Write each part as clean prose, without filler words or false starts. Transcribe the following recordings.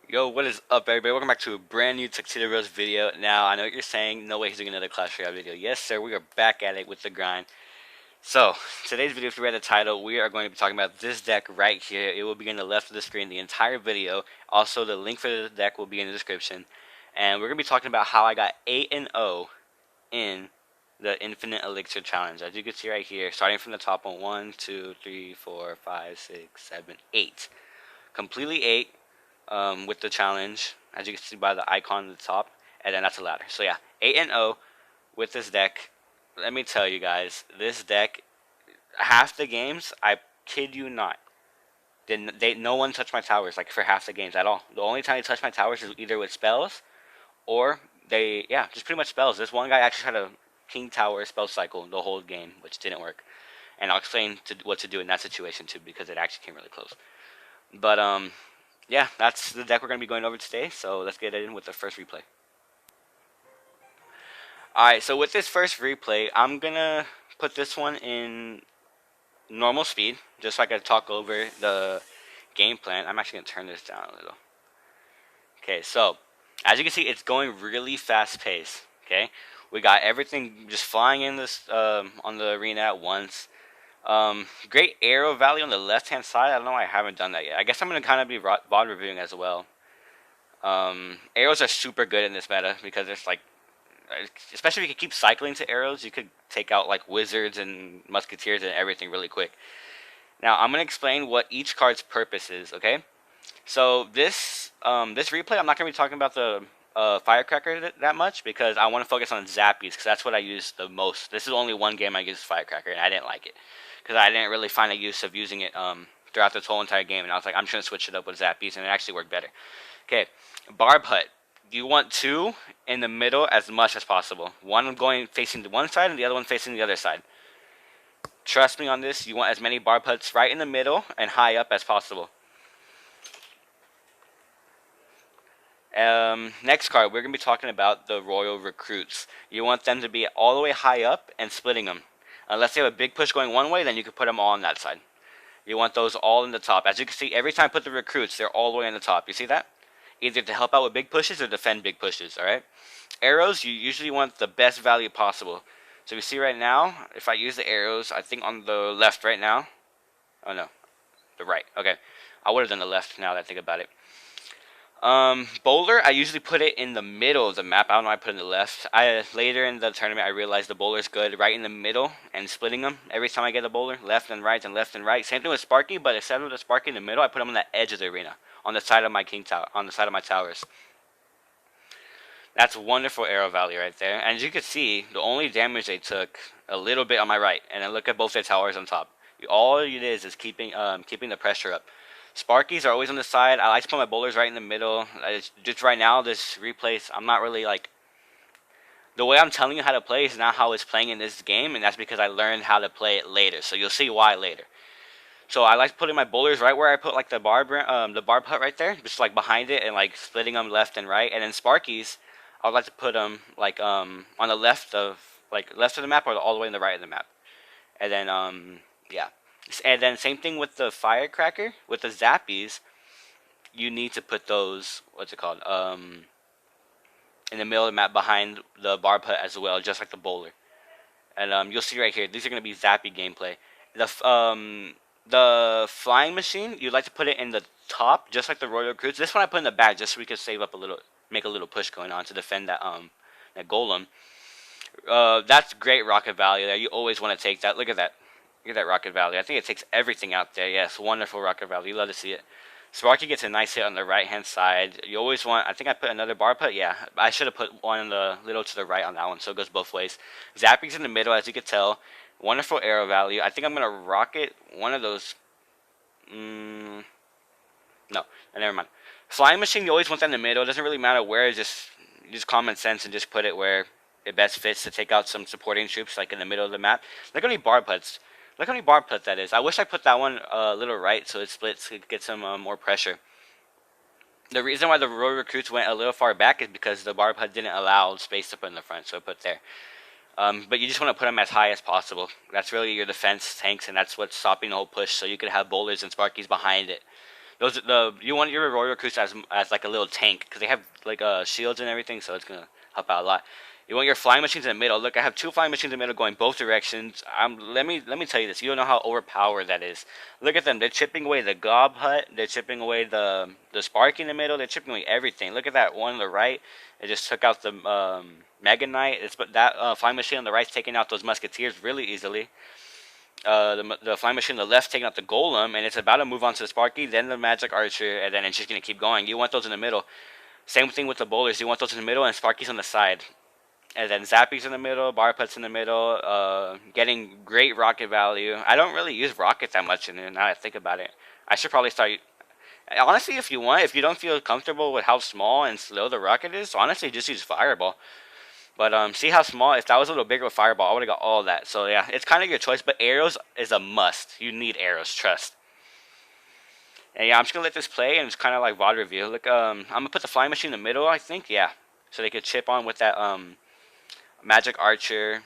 Yo, what is up, everybody? Welcome back to a brand new Tuxedo Rose video. Now, I know what you're saying. No way he's doing another Clash Royale video. Yes, sir, we are back at it with the grind. So, today's video, if you read the title, we are going to be talking about this deck right here. It will be in the left of the screen the entire video. Also, the link for the deck will be in the description. And we're going to be talking about how I got 8-0 in the Infinite Elixir Challenge. As you can see right here, starting from the top on 1, 2, 3, 4, 5, 6, 7, 8. Completely 8 with the challenge, as you can see by the icon at the top, and then that's a ladder. So yeah, 8-0 with this deck. Let me tell you guys, this deck, half the games, I kid you not, no one touched my towers like for half the games at all. The only time they touched my towers is either with spells or just pretty much spells. This one guy actually had a king tower spell cycle the whole game, which didn't work. And I'll explain what to do in that situation too, because it actually came really close. But yeah, that's the deck we're going to be going over today, so let's get in with the first replay. Alright, so with this first replay, I'm going to put this one in normal speed, just so I can talk over the game plan. I'm actually going to turn this down a little. Okay, so, as you can see, it's going really fast paced, okay? We got everything just flying in this on the arena at once. Great arrow value on the left hand side. I don't know why I haven't done that yet. I guess I'm going to kind of be VOD reviewing as well. Arrows are super good in this meta because it's like, especially if you can keep cycling to arrows, you could take out like wizards and musketeers and everything really quick. Now I'm going to explain what each card's purpose is, okay? So this replay, I'm not going to be talking about the Firecracker that much because I want to focus on Zappies because that's what I use the most. This is only one game I used Firecracker and I didn't like it because I didn't really find a use of using it throughout this whole entire game, and I was like, I'm just going to switch it up with Zappies, and it actually worked better. Okay, Barb Hut. You want two in the middle as much as possible. One going facing the one side and the other one facing the other side. Trust me on this, you want as many Barb Huts right in the middle and high up as possible. Next card, we're going to be talking about the Royal Recruits. You want them to be all the way high up and splitting them. Unless they have a big push going one way, then you can put them all on that side. You want those all in the top. As you can see, every time I put the recruits, they're all the way in the top. You see that? Either to help out with big pushes or defend big pushes, alright? Arrows, you usually want the best value possible. So you see right now, if I use the arrows, I think on the left right now. Oh no, the right. Okay. I would have done the left now that I think about it. Bowler, I usually put it in the middle of the map. I don't know why I put it in the left. Later in the tournament, I realized the bowler's good right in the middle and splitting them. Every time I get a bowler, left and right and left and right. Same thing with Sparky, but instead of the Sparky in the middle, I put them on the edge of the arena, on the side of my king tower, on the side of my towers. That's wonderful arrow value right there. And as you can see, the only damage they took a little bit on my right, and then look at both their towers on top. All it is keeping the pressure up. Sparkies are always on the side. I like to put my bowlers right in the middle. Just right now, this replays, I'm not really like... The way I'm telling you how to play is not how it's playing in this game, and that's because I learned how to play it later. So you'll see why later. So I like putting my bowlers right where I put like the barb hut right there, just like behind it and like splitting them left and right. And then Sparkies, I would like to put them like on the left of the map or all the way on the right of the map. And then yeah. And then same thing with the Firecracker, with the Zappies, you need to put those, what's it called, in the middle of the map behind the Barb Hut as well, just like the bowler. And you'll see right here, these are going to be Zappy gameplay. The flying machine, you'd like to put it in the top, just like the Royal Recruits. This one I put in the back just so we could save up a little, make a little push going on to defend that golem. That's great rocket value there. You always want to take that. Look at that. Look at that rocket value. I think it takes everything out there. Yes, wonderful rocket value. You love to see it. Sparky gets a nice hit on the right-hand side. You always want... I think I put another bar put. Yeah, I should have put one in the little to the right on that one, so it goes both ways. Zapping's in the middle, as you can tell. Wonderful arrow value. I think I'm going to rocket one of those... No, never mind. Flying machine, you always want that in the middle. It doesn't really matter where. Just common sense and just put it where it best fits to take out some supporting troops, like in the middle of the map. Look how many bar puts. Look how many bar put that is. I wish I put that one a little right so it splits to get some more pressure. The reason why the Royal Recruits went a little far back is because the bar put didn't allow space to put in the front, so I put there. But you just want to put them as high as possible. That's really your defense tanks, and that's what's stopping the whole push, so you could have bowlers and Sparkies behind it. Those you want your Royal Recruits as like a little tank because they have like shields and everything, so it's gonna help out a lot. You want your flying machines in the middle. Look, I have two flying machines in the middle going both directions. Let me tell you this. You don't know how overpowered that is. Look at them. They're chipping away the Gob Hut. They're chipping away the Sparky in the middle. They're chipping away everything. Look at that one on the right. It just took out the Mega Knight. It's but that flying machine on the right's taking out those Musketeers really easily. The flying machine on the left taking out the Golem, and it's about to move on to the Sparky, then the Magic Archer, and then it's just gonna keep going. You want those in the middle. Same thing with the bowlers. You want those in the middle and Sparky's on the side. And then Zappy's in the middle, Bar Put's in the middle, getting great rocket value. I don't really use rocket that much in it now that I think about it. I should probably start. Honestly, if you want, if you don't feel comfortable with how small and slow the rocket is, honestly, just use Fireball. But see how small. If that was a little bigger with Fireball, I would have got all that. So yeah, it's kind of your choice. But arrows is a must. You need arrows. Trust. And yeah, I'm just gonna let this play and it's kind of like VOD review. Look, I'm gonna put the flying machine in the middle. I think yeah, so they could chip on with that Magic Archer.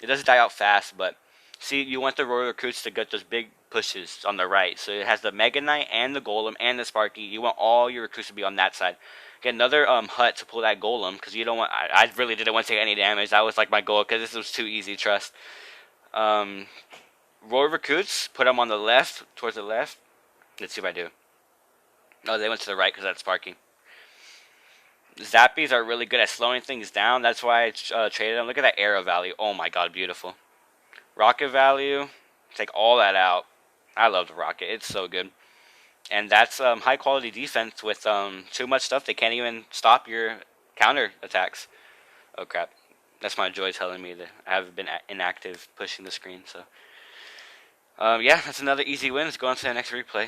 It doesn't die out fast, but see, you want the Royal Recruits to get those big pushes on the right. So it has the Mega Knight and the Golem and the Sparky. You want all your recruits to be on that side. Get another hut to pull that Golem because you don't want. I really didn't want to take any damage. That was like my goal because this was too easy. Trust. Royal Recruits, put them on the left, towards the left. Let's see if I do. Oh, they went to the right because that's Sparky. Zappies are really good at slowing things down. That's why I traded them. Look at that arrow value. Oh my god, beautiful. Rocket value. Take all that out. I love the rocket. It's so good. And that's high quality defense with too much stuff. They can't even stop your counter attacks. Oh crap. That's my joy telling me that I haven't been inactive pushing the screen. So yeah, that's another easy win. Let's go on to the next replay.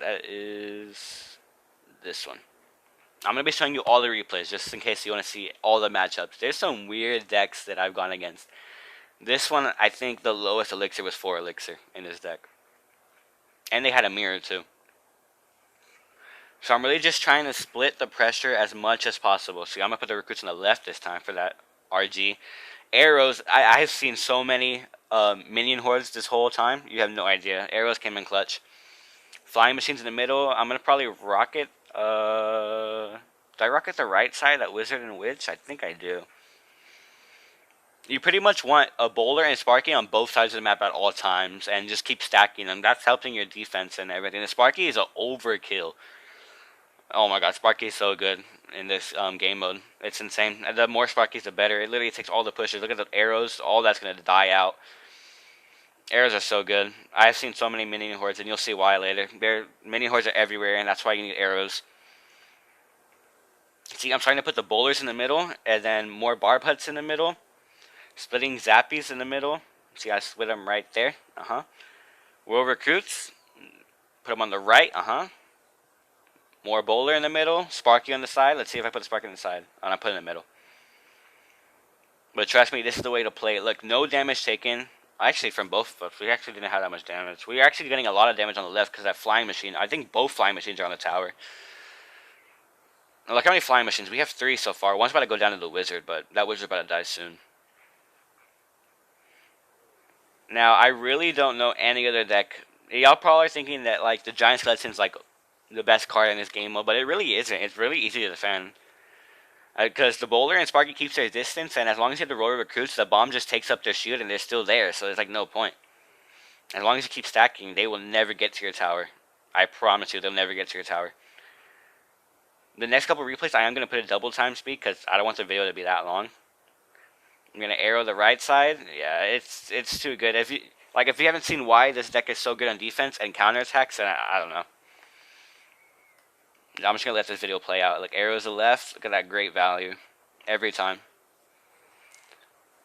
That is this one. I'm going to be showing you all the replays just in case you want to see all the matchups. There's some weird decks that I've gone against. This one, I think the lowest Elixir was 4 Elixir in this deck. And they had a mirror too. So I'm really just trying to split the pressure as much as possible. See, I'm going to put the recruits on the left this time for that RG. Arrows, I have seen so many minion hordes this whole time. You have no idea. Arrows came in clutch. Flying machines in the middle. I'm going to probably rocket. Do I rocket the right side, that Wizard and Witch? I think I do. You pretty much want a Bowler and Sparky on both sides of the map at all times, and just keep stacking them. That's helping your defense and everything. The Sparky is an overkill. Oh my god, Sparky is so good in this game mode. It's insane. The more Sparkies, the better. It literally takes all the pushes. Look at the arrows. All that's going to die out. Arrows are so good. I've seen so many minion hordes, and you'll see why later. Minion hordes are everywhere, and that's why you need arrows. See, I'm trying to put the bowlers in the middle, and then more barb huts in the middle. Splitting zappies in the middle. See, I split them right there. World recruits. Put them on the right. More bowler in the middle. Sparky on the side. Let's see if I put Sparky on the side. I put it in the middle. But trust me, this is the way to play it. Look, no damage taken. Actually, from both of us, we actually didn't have that much damage. We are actually getting a lot of damage on the left because that flying machine. I think both flying machines are on the tower. Now, look how many flying machines. We have 3 so far. One's about to go down to the wizard, but that wizard's about to die soon. Now, I really don't know any other deck. Y'all probably thinking that like the Giant Skeleton's like the best card in this game mode, but it really isn't. It's really easy to defend. Because the bowler and Sparky keeps their distance, and as long as you have the roller recruits, the bomb just takes up their shield and they're still there, so there's like no point. As long as you keep stacking, they will never get to your tower. I promise you, they'll never get to your tower. The next couple replays, I am going to put a double time speed because I don't want the video to be that long. I'm going to arrow the right side. Yeah, it's too good. If you haven't seen why this deck is so good on defense and counterattacks, then I don't know. I'm just going to let this video play out. Like, arrows to the left. Look at that great value. Every time.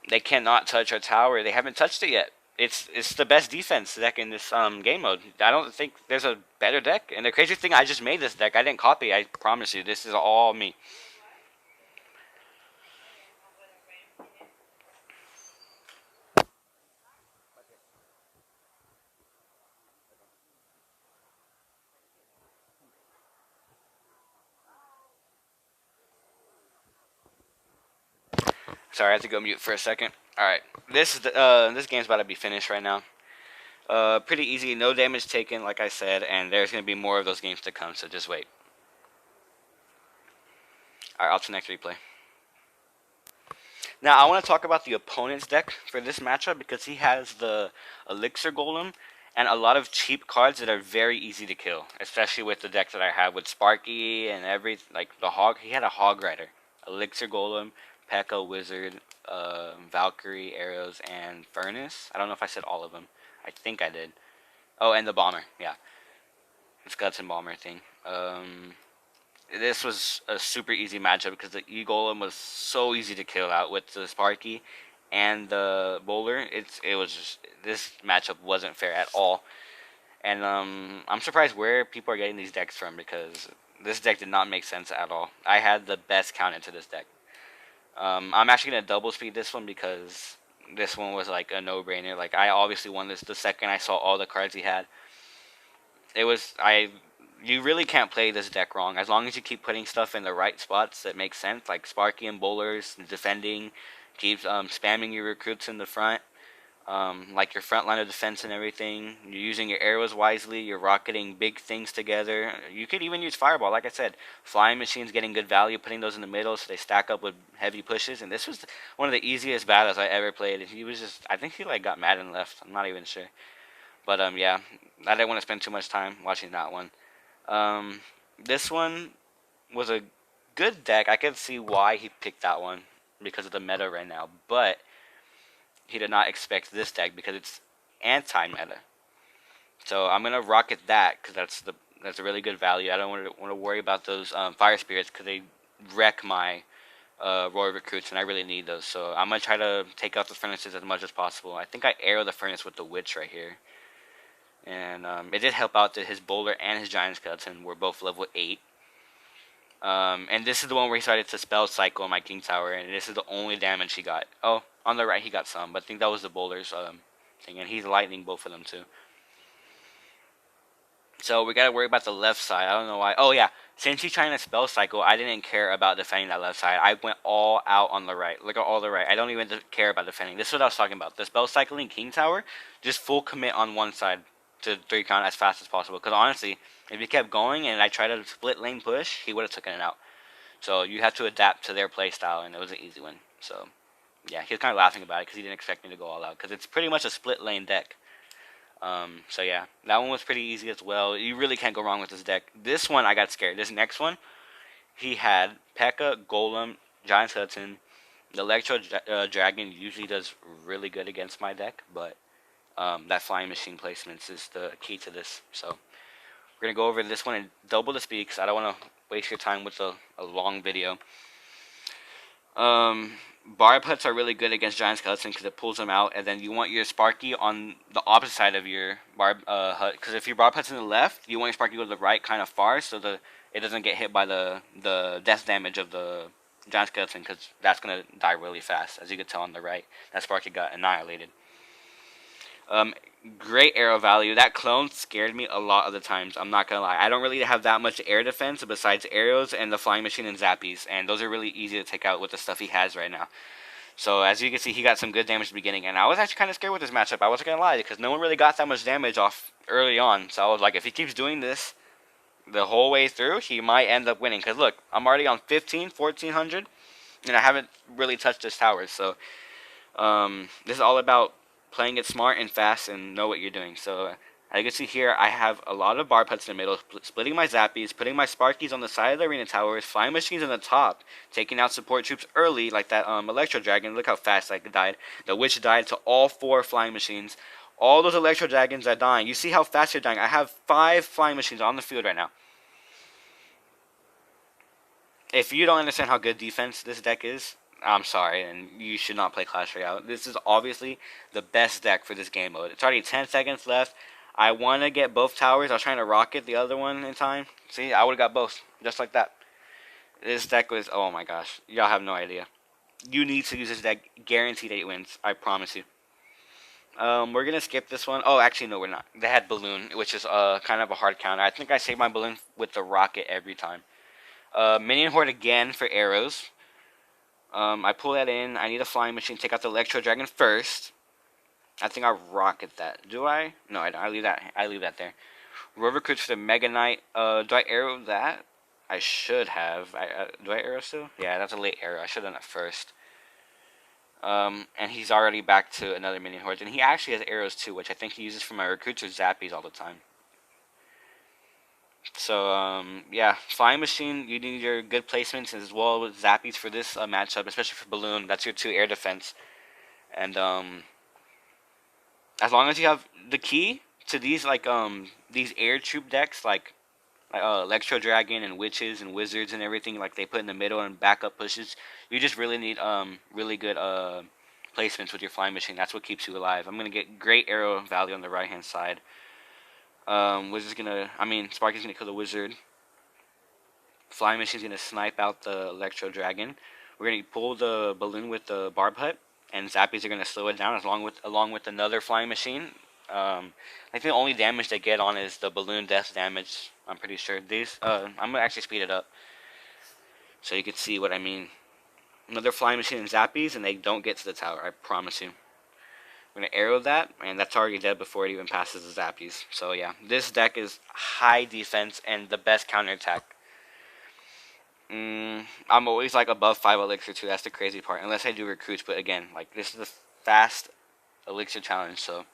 They cannot touch our tower. They haven't touched it yet. It's the best defense deck in this game mode. I don't think there's a better deck. And the crazy thing, I just made this deck. I didn't copy. I promise you. This is all me. Sorry, I have to go mute for a second. Alright. This game's about to be finished right now. Pretty easy, no damage taken, like I said, and there's going to be more of those games to come, so just wait. Alright, on to the next replay. Now, I want to talk about the opponent's deck for this matchup because he has the Elixir Golem and a lot of cheap cards that are very easy to kill, especially with the deck that I have with Sparky and like the Hog. He had a Hog Rider, Elixir Golem, P.E.K.K.A. Wizard, Valkyrie, Arrows, and Furnace. I don't know if I said all of them. I think I did. Oh, and the Bomber, yeah. The Skeleton Bomber thing. This was a super easy matchup because the E-Golem was so easy to kill out with the Sparky and the Bowler. It was just, this matchup wasn't fair at all. And I'm surprised where people are getting these decks from because this deck did not make sense at all. I had the best counter to this deck. I'm actually going to double speed this one because this one was like a no-brainer. Like, I obviously won this the second I saw all the cards he had. You really can't play this deck wrong as long as you keep putting stuff in the right spots that make sense, like Sparky and Bowlers, defending, keep spamming your recruits in the front, like your front line of defense and everything. You're using your arrows wisely. You're rocketing big things together. You could even use Fireball, like I said. Flying Machines getting good value, putting those in the middle so they stack up with heavy pushes. And this was one of the easiest battles I ever played. He was just, I think he like got mad and left. I'm not even sure. But yeah, I didn't want to spend too much time watching that one. This one was a good deck. I could see why he picked that one because of the meta right now, but he did not expect this deck because it's anti-meta. So I'm gonna rocket that because that's a really good value. I don't want to worry about those fire spirits because they wreck my royal recruits, and I really need those. So I'm gonna try to take out the furnaces as much as possible. I think I arrow the furnace with the witch right here. And it did help out that his Bowler and his Giant Skeleton were both level 8. And this is the one where he started to spell cycle in my King Tower, and this is the only damage he got. Oh, on the right he got some, but I think that was the Bowler's thing, and he's lightning both of them too. So we gotta worry about the left side. I don't know why. Oh yeah, since he's trying to spell cycle, I didn't care about defending that left side. I went all out on the right. Look at all the right. I don't even care about defending. This is what I was talking about. The spell cycling King Tower, just full commit on one side to 3 count as fast as possible. Because honestly, if he kept going and I tried to split lane push, he would have taken it out. So you have to adapt to their play style, and it was an easy win. So yeah, he was kind of laughing about it because he didn't expect me to go all out. Because it's pretty much a split lane deck. So yeah, that one was pretty easy as well. You really can't go wrong with this deck. This one I got scared. This next one, he had P.E.K.K.A, Golem, Giant Skeleton. The Electro Dragon usually does really good against my deck, but that Flying Machine placements is the key to this. So we're going to go over this one and double the speed because I don't want to waste your time with a long video. Barb Huts are really good against Giant Skeleton because it pulls them out, and then you want your Sparky on the opposite side of your Barb Hut, because if your Barb Hut's in the left, you want your Sparky to go to the right kind of far so it doesn't get hit by the death damage of the Giant Skeleton, because that's going to die really fast. As you can tell on the right, that Sparky got annihilated. Great arrow value. That clone scared me a lot of the times. I'm not gonna lie. I don't really have that much air defense besides arrows and the Flying Machine and Zappies, and those are really easy to take out with the stuff he has right now. So as you can see, he got some good damage at the beginning, and I was actually kind of scared with this matchup. I wasn't gonna lie because no one really got that much damage off early on. So I was like, if he keeps doing this the whole way through, he might end up winning. Because look, I'm already on 1400, and I haven't really touched his towers. So this is all about playing it smart and fast and know what you're doing. So as you can see here, I have a lot of Barb Huts in the middle, splitting my Zappies, putting my Sparkies on the side of the arena towers, Flying Machines on the top, taking out support troops early, like that Electro Dragon. Look how fast I died. The Witch died to all 4 Flying Machines. All those Electro Dragons are dying. You see how fast they're dying. I have 5 Flying Machines on the field right now. If you don't understand how good defense this deck is, I'm sorry, and you should not play Clash Royale. This is obviously the best deck for this game mode. It's already 10 seconds left. I want to get both towers. I was trying to rocket the other one in time. See, I would have got both, just like that. This deck was, oh my gosh, y'all have no idea. You need to use this deck. Guaranteed 8 wins, I promise you. We're going to skip this one. Oh, actually, no, we're not. They had Balloon, which is kind of a hard counter. I think I save my Balloon with the rocket every time. Minion Horde again for arrows. I pull that in. I need a Flying Machine. Take out the Electro Dragon first. I think I rocket that. Do I? No, I leave that. I leave that there. Rover recruits for the Mega Knight. Do I arrow that? I should have. Do I arrow still? Yeah, that's a late arrow. I should have done it first. And he's already back to another minion horde, and he actually has arrows too, which I think he uses for my recruits or zappies all the time. So yeah, flying machine. You need your good placements as well with zappies for this matchup, especially for balloon. That's your 2 air defense, and as long as you have the key to these these air troop decks like Electro Dragon and Witches and Wizards and everything like they put in the middle and backup pushes. You just really need really good placements with your flying machine. That's what keeps you alive. I'm gonna get great arrow value on the right hand side. Sparky's gonna kill the wizard. Flying machine's gonna snipe out the Electro Dragon. We're gonna pull the balloon with the barb hut, and zappies are gonna slow it down along with another flying machine. I think the only damage they get on is the balloon death damage. I'm pretty sure these. I'm gonna actually speed it up so you can see what I mean. Another flying machine and zappies, and they don't get to the tower. I promise you. I'm gonna arrow that, and that's already dead before it even passes the zappies. So yeah, this deck is high defense and the best counterattack. I'm always like above 5 elixir too. That's the crazy part. Unless I do recruits, but again, like this is a fast elixir challenge, so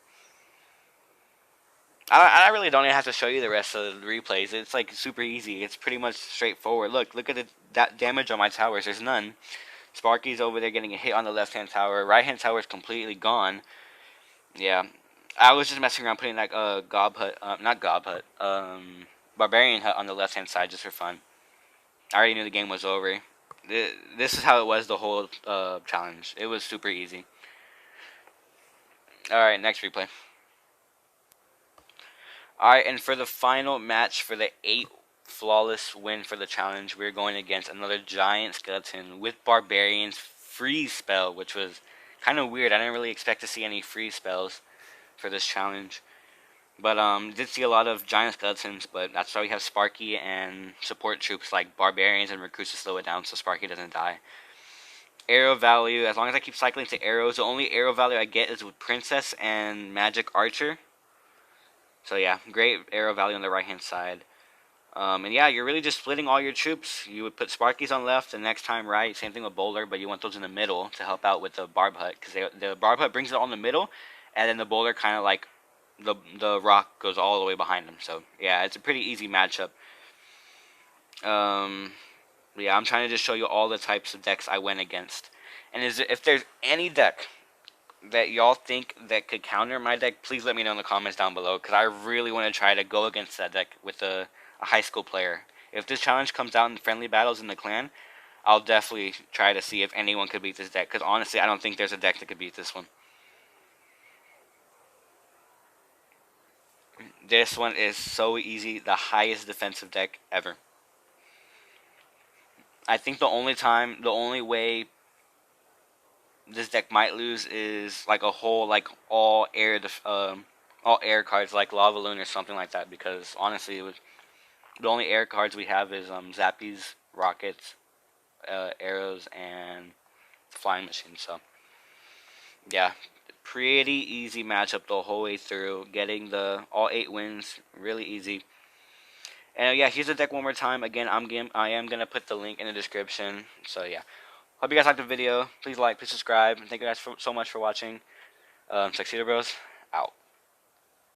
I really don't even have to show you the rest of the replays. It's like super easy. It's pretty much straightforward. Look at that damage on my towers. There's none. Sparky's over there getting a hit on the left hand tower. Right hand tower is completely gone. Yeah, I was just messing around putting that gob hut, not gob hut, barbarian hut on the left hand side just for fun. I already knew the game was over. This is how it was the whole challenge. It was super easy. Alright, next replay. Alright, and for the final match for the 8 flawless win for the challenge, we're going against another giant skeleton with Barbarian's freeze spell, which was kind of weird. I didn't really expect to see any freeze spells for this challenge. But did see a lot of giant skeletons, but that's why we have Sparky and support troops like Barbarians and Recruits to slow it down so Sparky doesn't die. Arrow value, as long as I keep cycling to arrows, the only arrow value I get is with Princess and Magic Archer. So yeah, great arrow value on the right hand side. And yeah, you're really just splitting all your troops. You would put Sparkies on left, the next time right. Same thing with Boulder, but you want those in the middle to help out with the Barb Hut. Because the Barb Hut brings it all in the middle, and then the Boulder kind of like the rock goes all the way behind them. So yeah, it's a pretty easy matchup. Yeah, I'm trying to just show you all the types of decks I went against. And if there's any deck that y'all think that could counter my deck, please let me know in the comments down below, because I really want to try to go against that deck with a high school player. If this challenge comes out in friendly battles in the clan, I'll definitely try to see if anyone could beat this deck, because honestly, I don't think there's a deck that could beat this one. This one is so easy, the highest defensive deck ever. I think the only way this deck might lose is like a whole like all air cards like Lava Loon or something like that, because honestly the only air cards we have is Zappies, Rockets, Arrows, and Flying Machine. So yeah, pretty easy matchup the whole way through. Getting the all 8 wins really easy. And yeah, here's the deck one more time. Again, I am gonna put the link in the description. So yeah, hope you guys liked the video. Please like, please subscribe, and thank you guys so much for watching. Tuxedo Bros out.